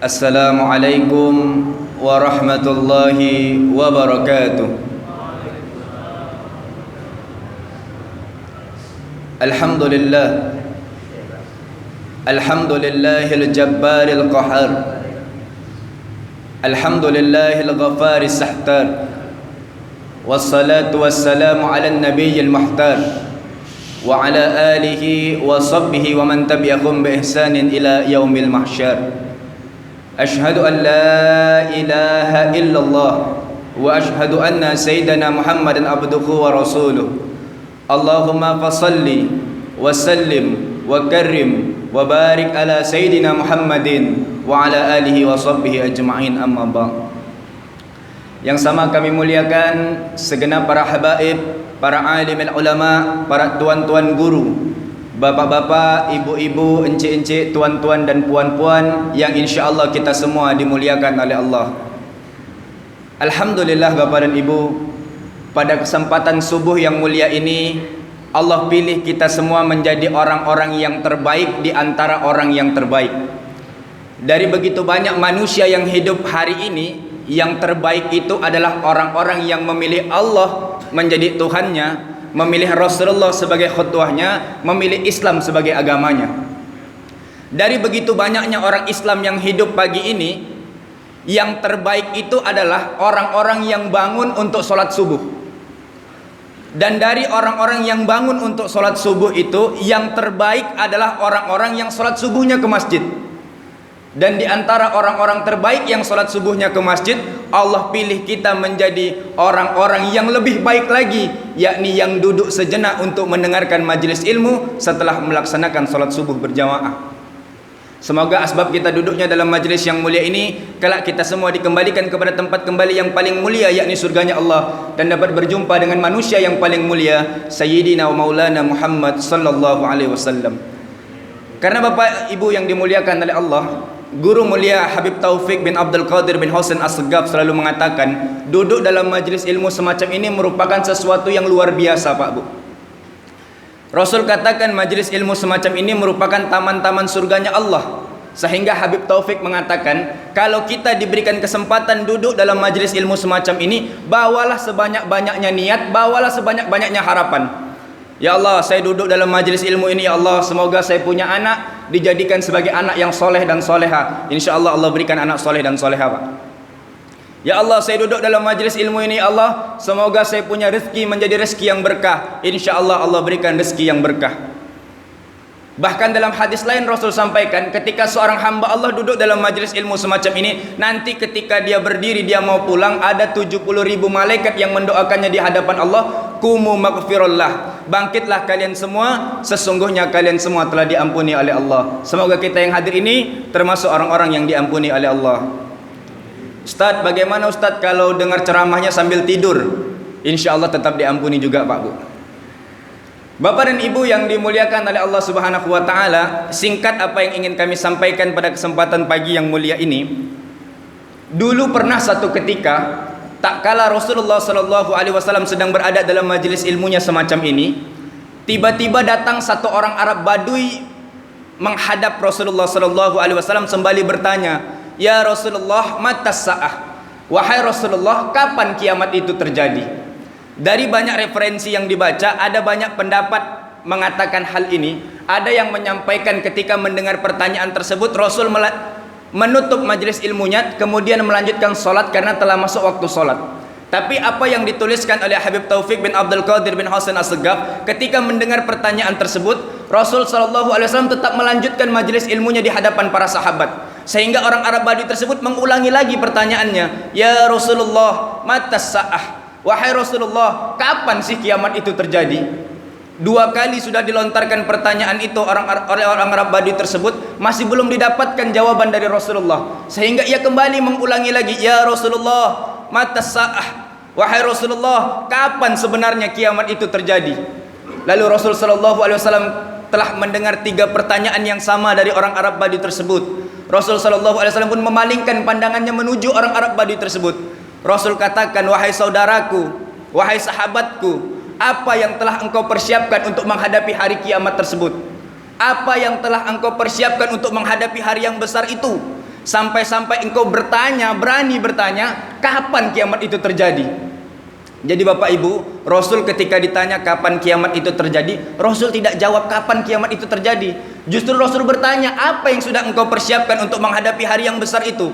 Assalamualaikum warahmatullahi wabarakatuh. Alhamdulillah, alhamdulillahil jabbaril qahar, alhamdulillahil ghafaris sahtar, wassalatu wassalamu ala nabiyyil muhtar wa ala alihi wa sahbihi wa man tabi'ahum bi ihsanin ila yaumil mahsyar. Ashhadu an la ilaha illallah wa ashhadu anna sayyidana Muhammadan abduhu wa rasuluh. Allahumma fasalli wa sallim wa karrim wa barik ala sayyidina Muhammadin wa ala alihi wa sahbihi ajma'in, amma ba'd. Yang sama kami muliakan segenap para habaib, para alimul ulama, para tuan-tuan guru, bapak-bapak, ibu-ibu, encik-encik, tuan-tuan dan puan-puan yang insya-Allah kita semua dimuliakan oleh Allah. Alhamdulillah Bapak dan Ibu, pada kesempatan subuh yang mulia ini Allah pilih kita semua menjadi orang-orang yang terbaik di antara orang yang terbaik. Dari begitu banyak manusia yang hidup hari ini, yang terbaik itu adalah orang-orang yang memilih Allah menjadi Tuhannya, memilih Rasulullah sebagai khutwahnya, memilih Islam sebagai agamanya. Dari begitu banyaknya orang Islam yang hidup pagi ini, yang terbaik itu adalah orang-orang yang bangun untuk sholat subuh. Dan dari orang-orang yang bangun untuk sholat subuh itu, yang terbaik adalah orang-orang yang sholat subuhnya ke masjid. Dan di antara orang-orang terbaik yang sholat subuhnya ke masjid, Allah pilih kita menjadi orang-orang yang lebih baik lagi, yakni yang duduk sejenak untuk mendengarkan majelis ilmu setelah melaksanakan sholat subuh berjamaah. Semoga asbab kita duduknya dalam majelis yang mulia ini, kelak kita semua dikembalikan kepada tempat kembali yang paling mulia, yakni surganya Allah, dan dapat berjumpa dengan manusia yang paling mulia, Sayyidina wa Maulana Muhammad sallallahu alaihi wasallam. Karena Bapak Ibu yang dimuliakan oleh Allah, Guru mulia Habib Taufik bin Abdul Qadir bin Husain As-Segaf selalu mengatakan, duduk dalam majlis ilmu semacam ini merupakan sesuatu yang luar biasa, Pak Bu. Rasul katakan majlis ilmu semacam ini merupakan taman-taman surganya Allah. Sehingga Habib Taufik mengatakan, kalau kita diberikan kesempatan duduk dalam majlis ilmu semacam ini, bawalah sebanyak-banyaknya niat, bawalah sebanyak-banyaknya harapan. Ya Allah, saya duduk dalam majlis ilmu ini, ya Allah, semoga saya punya anak dijadikan sebagai anak yang soleh dan soleha. Insya Allah Allah berikan anak soleh dan soleha, Pak. Ya Allah, saya duduk dalam majlis ilmu ini, ya Allah, semoga saya punya rezeki menjadi rezeki yang berkah. Insya Allah Allah berikan rezeki yang berkah. Bahkan dalam hadis lain Rasul sampaikan, ketika seorang hamba Allah duduk dalam majlis ilmu semacam ini, nanti ketika dia berdiri, dia mau pulang, ada 70.000 malaikat yang mendoakannya di hadapan Allah, kumu maghfirullah, bangkitlah kalian semua, sesungguhnya kalian semua telah diampuni oleh Allah. Semoga kita yang hadir ini termasuk orang-orang yang diampuni oleh Allah. Ustaz, bagaimana Ustaz kalau dengar ceramahnya sambil tidur? Insya Allah tetap diampuni juga, Pak Bu. Bapak dan Ibu yang dimuliakan oleh Allah Subhanahu wa taala, singkat apa yang ingin kami sampaikan pada kesempatan pagi yang mulia ini. Dulu pernah satu ketika, tak kala Rasulullah sallallahu alaihi wasallam sedang berada dalam majelis ilmunya semacam ini, tiba-tiba datang satu orang Arab Badui menghadap Rasulullah sallallahu alaihi wasallam sembali bertanya, "Ya Rasulullah, matas sa'ah?" Wahai Rasulullah, kapan kiamat itu terjadi? Dari banyak referensi yang dibaca, ada banyak pendapat mengatakan hal ini. Ada yang menyampaikan ketika mendengar pertanyaan tersebut, Rasul menutup majelis ilmunya, kemudian melanjutkan sholat karena telah masuk waktu sholat. Tapi apa yang dituliskan oleh Habib Taufik bin Abdul Qadir bin Husain As-Segaf, ketika mendengar pertanyaan tersebut, Rasul SAW tetap melanjutkan majelis ilmunya di hadapan para sahabat. Sehingga orang Arab Badui tersebut mengulangi lagi pertanyaannya, "Ya Rasulullah, matas sa'ah?" Wahai Rasulullah, kapan sih kiamat itu terjadi? Dua kali sudah dilontarkan pertanyaan itu oleh orang Arab Badui tersebut, masih belum didapatkan jawaban dari Rasulullah. Sehingga ia kembali mengulangi lagi, "Ya Rasulullah, matas sa'ah?" Wahai Rasulullah, kapan sebenarnya kiamat itu terjadi? Lalu Rasul sallallahu alaihi wasallam telah mendengar 3 pertanyaan yang sama dari orang Arab Badui tersebut. Rasul sallallahu alaihi wasallam pun memalingkan pandangannya menuju orang Arab Badui tersebut. Rasul katakan, "Wahai saudaraku, wahai sahabatku, apa yang telah engkau persiapkan untuk menghadapi hari kiamat tersebut? Apa yang telah engkau persiapkan untuk menghadapi hari yang besar itu? Sampai-sampai engkau berani bertanya, kapan kiamat itu terjadi? Jadi Bapak Ibu, Rasul ketika ditanya kapan kiamat itu terjadi, Rasul tidak jawab kapan kiamat itu terjadi. Justru Rasul bertanya, apa yang sudah engkau persiapkan untuk menghadapi hari yang besar itu?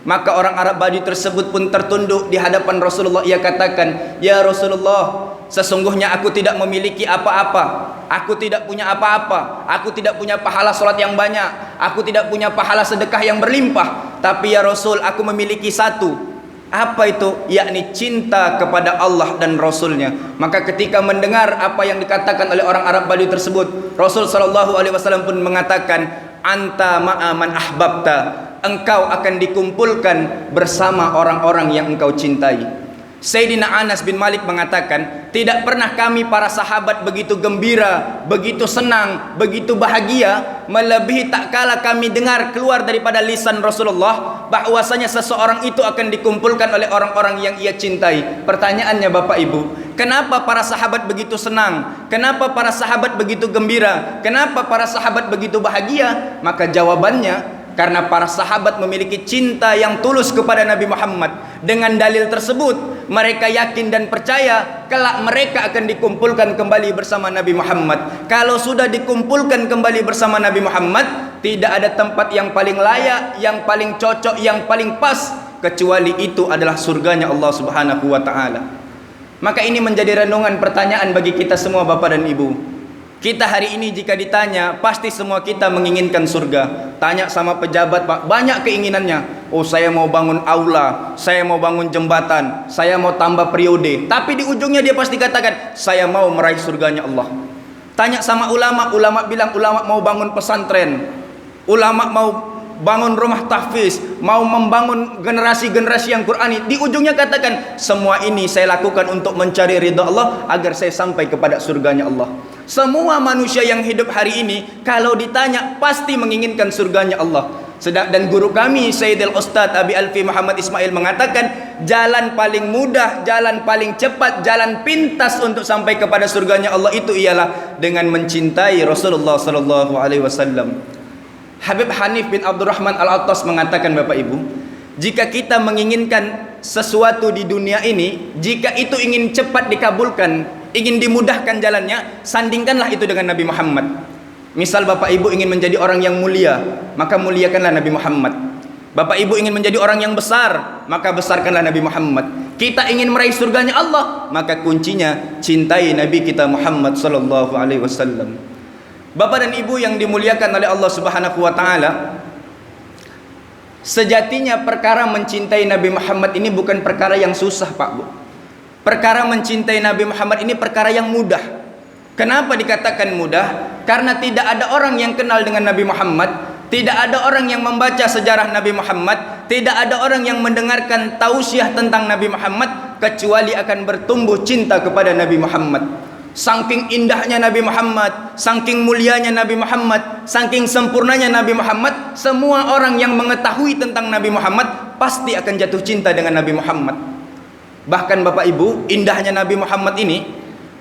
Maka orang Arab Badui tersebut pun tertunduk di hadapan Rasulullah. Ia katakan, "Ya Rasulullah, sesungguhnya aku tidak memiliki apa-apa. Aku tidak punya apa-apa. Aku tidak punya pahala salat yang banyak. Aku tidak punya pahala sedekah yang berlimpah. Tapi ya Rasul, aku memiliki satu." Apa itu? Yakni cinta kepada Allah dan Rasulnya. Maka ketika mendengar apa yang dikatakan oleh orang Arab Badui tersebut, Rasul SAW pun mengatakan, "Anta ma'aman ahbabta." Engkau akan dikumpulkan bersama orang-orang yang engkau cintai. Sayyidina Anas bin Malik mengatakan, tidak pernah kami para sahabat begitu gembira, begitu senang, begitu bahagia, melebihi tak kala kami dengar keluar daripada lisan Rasulullah bahwasanya seseorang itu akan dikumpulkan oleh orang-orang yang ia cintai. Pertanyaannya Bapak Ibu, kenapa para sahabat begitu senang? Kenapa para sahabat begitu gembira? Kenapa para sahabat begitu bahagia? Maka jawabannya, karena para sahabat memiliki cinta yang tulus kepada Nabi Muhammad. Dengan dalil tersebut, mereka yakin dan percaya kelak mereka akan dikumpulkan kembali bersama Nabi Muhammad. Kalau sudah dikumpulkan kembali bersama Nabi Muhammad, tidak ada tempat yang paling layak, yang paling cocok, yang paling pas, kecuali itu adalah surganya Allah Subhanahu wa ta'ala. Maka ini menjadi renungan pertanyaan bagi kita semua Bapak dan Ibu. Kita hari ini jika ditanya, pasti semua kita menginginkan surga. Tanya sama pejabat, Pak, banyak keinginannya. Oh, saya mau bangun aula, saya mau bangun jembatan, saya mau tambah periode. Tapi di ujungnya dia pasti katakan, saya mau meraih surganya Allah. Tanya sama ulama, ulama bilang ulama mau bangun pesantren, ulama mau bangun rumah tahfiz, mau membangun generasi-generasi yang Qurani. Di ujungnya katakan, semua ini saya lakukan untuk mencari ridha Allah agar saya sampai kepada surganya Allah. Semua manusia yang hidup hari ini kalau ditanya pasti menginginkan surganya Allah. Dan guru kami Sayyidil Ustadz Abi Alfi Muhammad Ismail mengatakan, jalan paling mudah, jalan paling cepat, jalan pintas untuk sampai kepada surganya Allah itu ialah dengan mencintai Rasulullah sallallahu alaihi wasallam. Habib Hanif bin Abdurrahman Al-Attas mengatakan, Bapak Ibu, jika kita menginginkan sesuatu di dunia ini, jika itu ingin cepat dikabulkan, ingin dimudahkan jalannya, sandingkanlah itu dengan Nabi Muhammad. Misal Bapak Ibu ingin menjadi orang yang mulia, maka muliakanlah Nabi Muhammad. Bapak Ibu ingin menjadi orang yang besar, maka besarkanlah Nabi Muhammad. Kita ingin meraih surganya Allah, maka kuncinya cintai Nabi kita Muhammad sallallahu alaihi wasallam. Bapak dan Ibu yang dimuliakan oleh Allah Subhanahu wa taala, sejatinya perkara mencintai Nabi Muhammad ini bukan perkara yang susah, Pak Bu. Perkara mencintai Nabi Muhammad ini perkara yang mudah. Kenapa dikatakan mudah? Karena tidak ada orang yang kenal dengan Nabi Muhammad, tidak ada orang yang membaca sejarah Nabi Muhammad, tidak ada orang yang mendengarkan tausiah tentang Nabi Muhammad, kecuali akan bertumbuh cinta kepada Nabi Muhammad. Saking indahnya Nabi Muhammad, saking mulianya Nabi Muhammad, saking sempurnanya Nabi Muhammad, semua orang yang mengetahui tentang Nabi Muhammad pasti akan jatuh cinta dengan Nabi Muhammad. Bahkan Bapak Ibu, indahnya Nabi Muhammad ini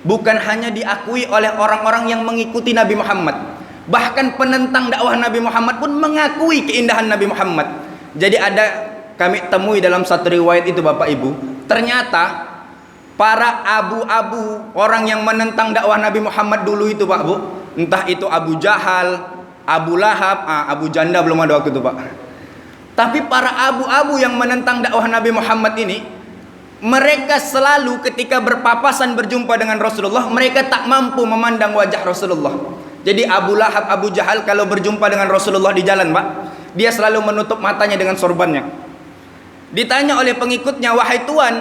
bukan hanya diakui oleh orang-orang yang mengikuti Nabi Muhammad, bahkan penentang dakwah Nabi Muhammad pun mengakui keindahan Nabi Muhammad. Jadi ada kami temui dalam satu riwayat itu Bapak Ibu, ternyata para abu-abu, orang yang menentang dakwah Nabi Muhammad dulu itu Pak Bu, entah itu Abu Jahal, Abu Lahab, Abu Janda belum ada waktu itu Pak. Tapi para abu-abu yang menentang dakwah Nabi Muhammad ini, mereka selalu ketika berpapasan berjumpa dengan Rasulullah, mereka tak mampu memandang wajah Rasulullah. Jadi Abu Lahab, Abu Jahal kalau berjumpa dengan Rasulullah di jalan Pak, dia selalu menutup matanya dengan sorbannya. Ditanya oleh pengikutnya, wahai Tuan,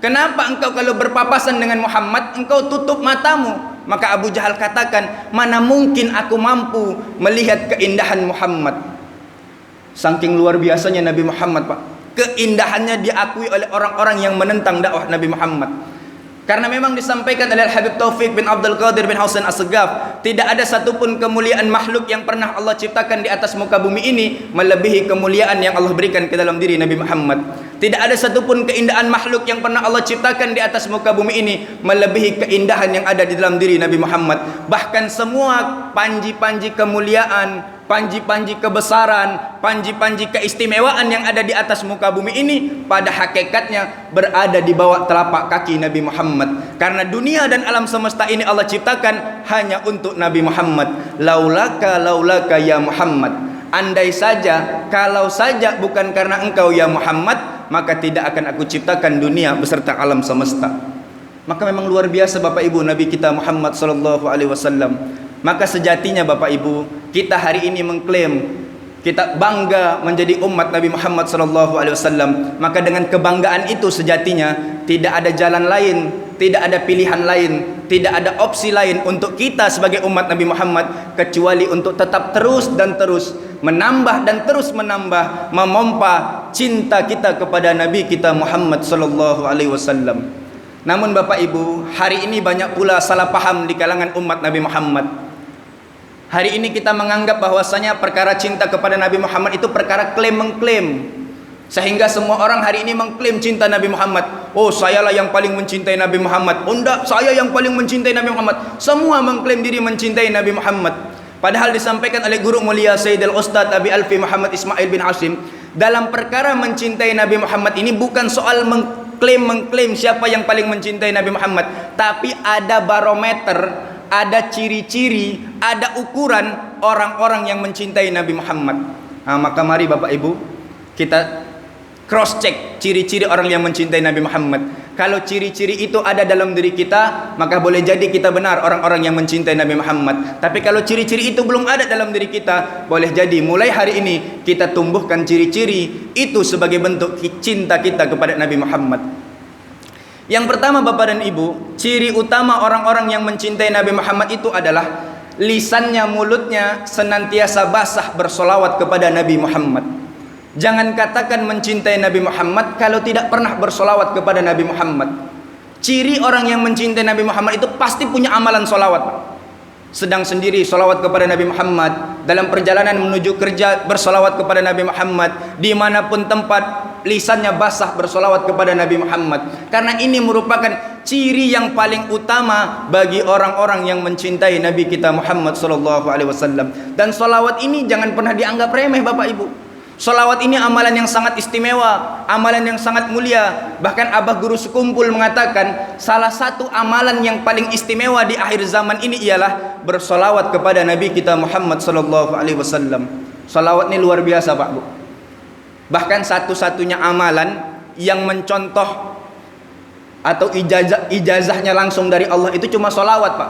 kenapa engkau kalau berpapasan dengan Muhammad engkau tutup matamu? Maka Abu Jahal katakan, mana mungkin aku mampu melihat keindahan Muhammad. Saking luar biasanya Nabi Muhammad Pak, keindahannya diakui oleh orang-orang yang menentang dakwah Nabi Muhammad. Karena memang disampaikan oleh Habib Taufik bin Abdul Qadir bin Husain As-Segaf, tidak ada satupun kemuliaan makhluk yang pernah Allah ciptakan di atas muka bumi ini melebihi kemuliaan yang Allah berikan ke dalam diri Nabi Muhammad. Tidak ada satupun keindahan makhluk yang pernah Allah ciptakan di atas muka bumi ini melebihi keindahan yang ada di dalam diri Nabi Muhammad. Bahkan semua panji-panji kemuliaan, panji-panji kebesaran, panji-panji keistimewaan yang ada di atas muka bumi ini pada hakikatnya berada di bawah telapak kaki Nabi Muhammad. Karena dunia dan alam semesta ini Allah ciptakan hanya untuk Nabi Muhammad. Laulaka ya Muhammad. Andai saja, kalau saja bukan karena engkau ya Muhammad, maka tidak akan aku ciptakan dunia beserta alam semesta. Maka memang luar biasa Bapak Ibu Nabi kita Muhammad sallallahu alaihi wasallam. Maka sejatinya Bapak Ibu, kita hari ini mengklaim kita bangga menjadi umat Nabi Muhammad sallallahu alaihi wasallam. Maka dengan kebanggaan itu sejatinya tidak ada jalan lain, tidak ada pilihan lain, tidak ada opsi lain untuk kita sebagai umat Nabi Muhammad kecuali untuk tetap terus dan terus menambah dan terus menambah, memompa cinta kita kepada Nabi kita Muhammad sallallahu alaihi wasallam. Namun Bapak Ibu, hari ini banyak pula salah paham di kalangan umat Nabi Muhammad. Hari ini kita menganggap bahwasanya perkara cinta kepada Nabi Muhammad itu perkara klaim-mengklaim. Sehingga semua orang hari ini mengklaim cinta Nabi Muhammad. Oh, sayalah yang paling mencintai Nabi Muhammad. Oh enggak, saya yang paling mencintai Nabi Muhammad. Semua mengklaim diri mencintai Nabi Muhammad. Padahal disampaikan oleh guru mulia Sayyidil Ustadz Abi Alfi Muhammad Ismail bin Hashim, dalam perkara mencintai Nabi Muhammad ini bukan soal mengklaim siapa yang paling mencintai Nabi Muhammad, tapi ada barometer, ada ciri-ciri, ada ukuran orang-orang yang mencintai Nabi Muhammad. Nah, maka mari Bapak Ibu kita cross check ciri-ciri orang yang mencintai Nabi Muhammad. Kalau ciri-ciri itu ada dalam diri kita, maka boleh jadi kita benar orang-orang yang mencintai Nabi Muhammad. Tapi kalau ciri-ciri itu belum ada dalam diri kita, boleh jadi mulai hari ini kita tumbuhkan ciri-ciri itu sebagai bentuk cinta kita kepada Nabi Muhammad. Yang pertama Bapak dan Ibu, ciri utama orang-orang yang mencintai Nabi Muhammad itu adalah lisannya, mulutnya senantiasa basah bersolawat kepada Nabi Muhammad. Jangan katakan mencintai Nabi Muhammad kalau tidak pernah bersolawat kepada Nabi Muhammad. Ciri orang yang mencintai Nabi Muhammad itu pasti punya amalan solawat, Pak. Sedang sendiri solawat kepada Nabi Muhammad, dalam perjalanan menuju kerja bersolawat kepada Nabi Muhammad, dimanapun tempat lisannya basah bersolawat kepada Nabi Muhammad. Karena ini merupakan ciri yang paling utama bagi orang-orang yang mencintai Nabi kita Muhammad SAW. Dan solawat ini jangan pernah dianggap remeh Bapak Ibu. Solawat ini amalan yang sangat istimewa, amalan yang sangat mulia. Bahkan Abah Guru Sekumpul mengatakan salah satu amalan yang paling istimewa di akhir zaman ini ialah bersolawat kepada Nabi kita Muhammad SAW. Solawat ini luar biasa Pak Bu. Bahkan satu-satunya amalan yang mencontoh atau ijazahnya langsung dari Allah itu cuma solawat Pak.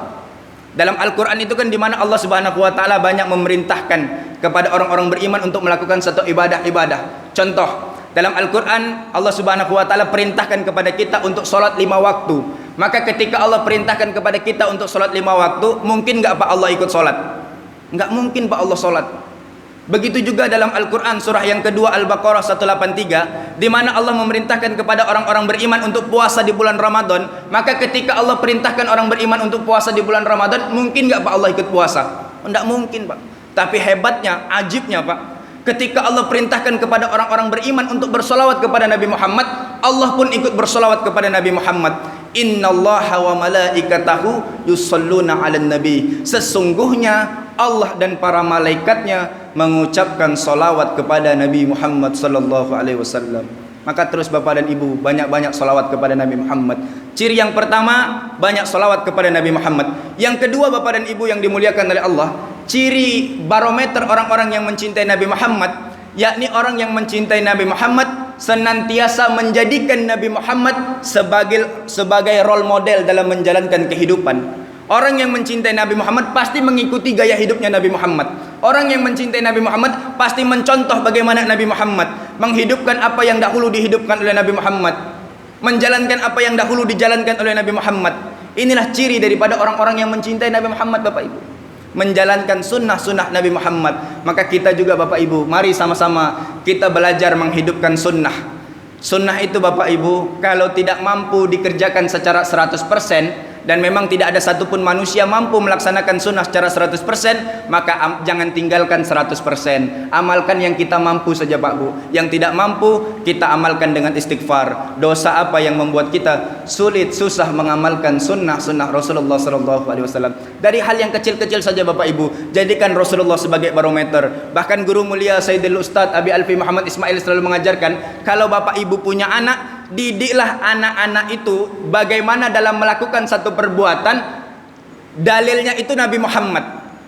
Dalam Al-Quran itu kan dimana Allah Subhanahu Wa Taala banyak memerintahkan kepada orang-orang beriman untuk melakukan satu ibadah-ibadah. Contoh, dalam Al-Quran Allah Subhanahu Wa Taala perintahkan kepada kita untuk sholat 5 waktu. Maka ketika Allah perintahkan kepada kita untuk sholat 5 waktu, mungkin nggak Pak Allah ikut sholat? Nggak mungkin Pak Allah sholat. Begitu juga dalam Al-Quran surah yang kedua Al-Baqarah 183, di mana Allah memerintahkan kepada orang-orang beriman untuk puasa di bulan Ramadan. Maka ketika Allah perintahkan orang beriman untuk puasa di bulan Ramadan, mungkin nggak Pak Allah ikut puasa? Tidak mungkin Pak. Tapi hebatnya, ajibnya Pak, ketika Allah perintahkan kepada orang-orang beriman untuk bersolawat kepada Nabi Muhammad, Allah pun ikut bersolawat kepada Nabi Muhammad. Innallaha wa malaikatahu yusalluna 'alan nabi. Sesungguhnya Allah dan para malaikatnya mengucapkan solawat kepada Nabi Muhammad sallallahu alaihi wasallam. Maka terus Bapak dan Ibu banyak-banyak solawat kepada Nabi Muhammad. Ciri yang pertama, banyak solawat kepada Nabi Muhammad. Yang kedua Bapak dan Ibu yang dimuliakan oleh Allah, ciri barometer orang-orang yang mencintai Nabi Muhammad, yakni orang yang mencintai Nabi Muhammad senantiasa menjadikan Nabi Muhammad sebagai role model dalam menjalankan kehidupan. Orang yang mencintai Nabi Muhammad pasti mengikuti gaya hidupnya Nabi Muhammad. Orang yang mencintai Nabi Muhammad pasti mencontoh bagaimana Nabi Muhammad menghidupkan apa yang dahulu dihidupkan oleh Nabi Muhammad, menjalankan apa yang dahulu dijalankan oleh Nabi Muhammad. Inilah ciri daripada orang-orang yang mencintai Nabi Muhammad Bapak Ibu, menjalankan sunnah-sunnah Nabi Muhammad. Maka kita juga Bapak Ibu, mari sama-sama kita belajar menghidupkan sunnah. Sunnah itu Bapak Ibu kalau tidak mampu dikerjakan secara 100%, dan memang tidak ada satupun manusia mampu melaksanakan sunnah secara 100%, maka jangan tinggalkan 100%. Amalkan yang kita mampu saja Pak Bu. Yang tidak mampu kita amalkan dengan istighfar. Dosa apa yang membuat kita sulit, susah mengamalkan sunnah Rasulullah SAW? Dari hal yang kecil-kecil saja Bapak Ibu, jadikan Rasulullah sebagai barometer. Bahkan guru mulia Sayyidul Ustadz Abi Alfi Muhammad Ismail selalu mengajarkan, kalau Bapak Ibu punya anak, didiklah anak-anak itu bagaimana dalam melakukan satu perbuatan, dalilnya itu Nabi Muhammad.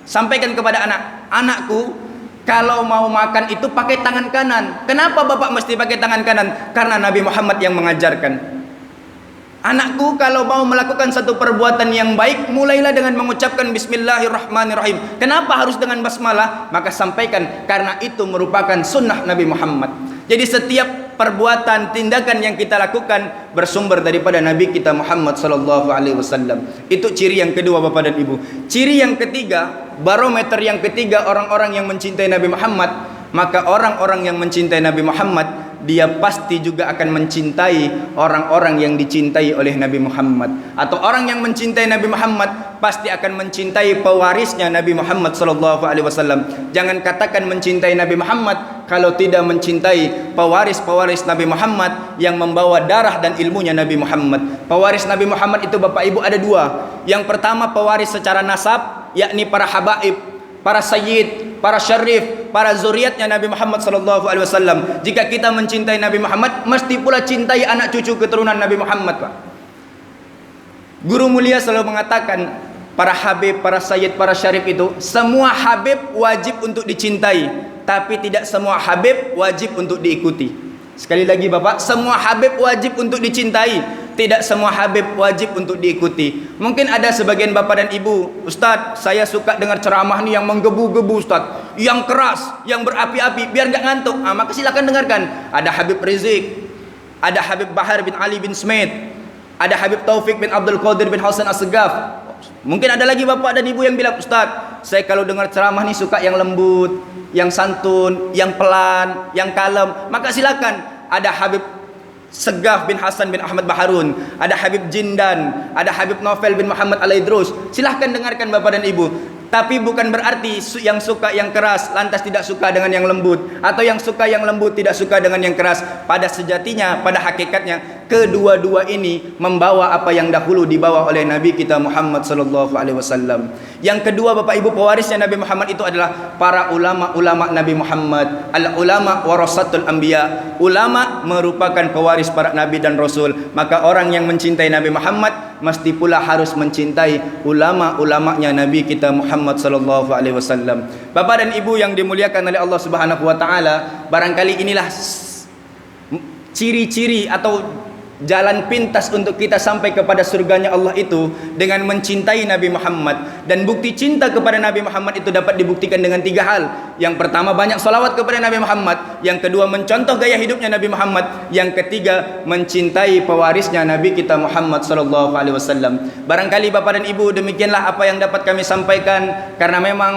Sampaikan kepada anak, anakku kalau mau makan itu pakai tangan kanan. Kenapa Bapak mesti pakai tangan kanan? Karena Nabi Muhammad yang mengajarkan. Anakku kalau mau melakukan satu perbuatan yang baik, mulailah dengan mengucapkan Bismillahirrahmanirrahim. Kenapa harus dengan basmalah? Maka sampaikan, karena itu merupakan sunnah Nabi Muhammad. Jadi setiap perbuatan, tindakan yang kita lakukan bersumber daripada Nabi kita Muhammad SAW. Itu ciri yang kedua Bapak dan Ibu. Ciri yang ketiga, barometer yang ketiga orang-orang yang mencintai Nabi Muhammad. Maka orang-orang yang mencintai Nabi Muhammad, dia pasti juga akan mencintai orang-orang yang dicintai oleh Nabi Muhammad. Atau orang yang mencintai Nabi Muhammad pasti akan mencintai pewarisnya Nabi Muhammad SAW. Jangan katakan mencintai Nabi Muhammad kalau tidak mencintai pewaris-pewaris Nabi Muhammad yang membawa darah dan ilmunya Nabi Muhammad. Pewaris Nabi Muhammad itu Bapak Ibu ada dua. Yang pertama pewaris secara nasab, yakni para habaib, para sayyid, para syarif, para zuriatnya Nabi Muhammad SAW. Jika kita mencintai Nabi Muhammad, mesti pula cintai anak cucu keturunan Nabi Muhammad Pak. Guru mulia selalu mengatakan, para habib, para sayyid, para syarif itu, semua habib wajib untuk dicintai, tapi tidak semua habib wajib untuk diikuti. Sekali lagi Bapak, semua habib wajib untuk dicintai, tidak semua habib wajib untuk diikuti. Mungkin ada sebagian Bapak dan Ibu, Ustadz, saya suka dengar ceramah nih yang menggebu-gebu Ustadz, yang keras, yang berapi-api, biar nggak ngantuk. Maka silakan dengarkan. Ada Habib Rizik, ada Habib Bahar bin Ali bin Smith, ada Habib Taufik bin Abdul Qadir bin Hasan As-Segaf. Mungkin ada lagi Bapak dan Ibu yang bilang, Ustadz, saya kalau dengar ceramah nih suka yang lembut, yang santun, yang pelan, yang kalem. Maka silakan. Ada Habib Segaf bin Hasan bin Ahmad Baharun, ada Habib Jindan, ada Habib Novel bin Muhammad Al-Idrus. Silahkan dengarkan Bapak dan Ibu. Tapi bukan berarti yang suka yang keras lantas tidak suka dengan yang lembut, atau yang suka yang lembut tidak suka dengan yang keras. Pada sejatinya, pada hakikatnya, kedua-dua ini membawa apa yang dahulu dibawa oleh Nabi kita Muhammad SAW. Yang kedua Bapak Ibu, pewarisnya Nabi Muhammad itu adalah para ulama-ulama Nabi Muhammad. Al-ulama warasatul anbiya. Ulama merupakan pewaris para nabi dan rasul. Maka orang yang mencintai Nabi Muhammad mesti pula harus mencintai ulama-ulamanya Nabi kita Muhammad SAW. Bapak dan Ibu yang dimuliakan oleh Allah Subhanahu wa taala, barangkali inilah ciri-ciri atau jalan pintas untuk kita sampai kepada surganya Allah itu dengan mencintai Nabi Muhammad. Dan bukti cinta kepada Nabi Muhammad itu dapat dibuktikan dengan tiga hal. Yang pertama, banyak salawat kepada Nabi Muhammad. Yang kedua, mencontoh gaya hidupnya Nabi Muhammad. Yang ketiga, mencintai pewarisnya Nabi kita Muhammad SAW. Barangkali Bapak dan Ibu, demikianlah apa yang dapat kami sampaikan. Karena memang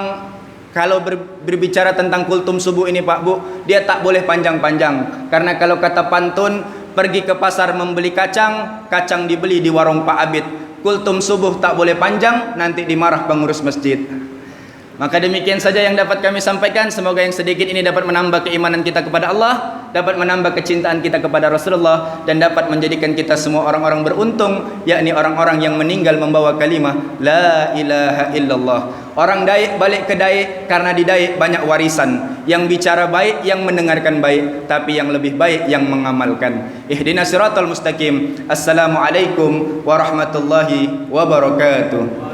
kalau berbicara tentang kultum subuh ini Pak Bu, dia tak boleh panjang-panjang. Karena kalau kata pantun, pergi ke pasar membeli kacang, kacang dibeli di warung Pak Abid. Kultum subuh tak boleh panjang, nanti dimarah pengurus masjid. Maka demikian saja yang dapat kami sampaikan. Semoga yang sedikit ini dapat menambah keimanan kita kepada Allah, dapat menambah kecintaan kita kepada Rasulullah, dan dapat menjadikan kita semua orang-orang beruntung, yakni orang-orang yang meninggal membawa kalimah La ilaha illallah. Orang Daik balik ke Daik karena di Daik banyak warisan. Yang bicara baik, yang mendengarkan baik, tapi yang lebih baik yang mengamalkan. Ihdinas siratal mustaqim. Assalamualaikum warahmatullahi wabarakatuh.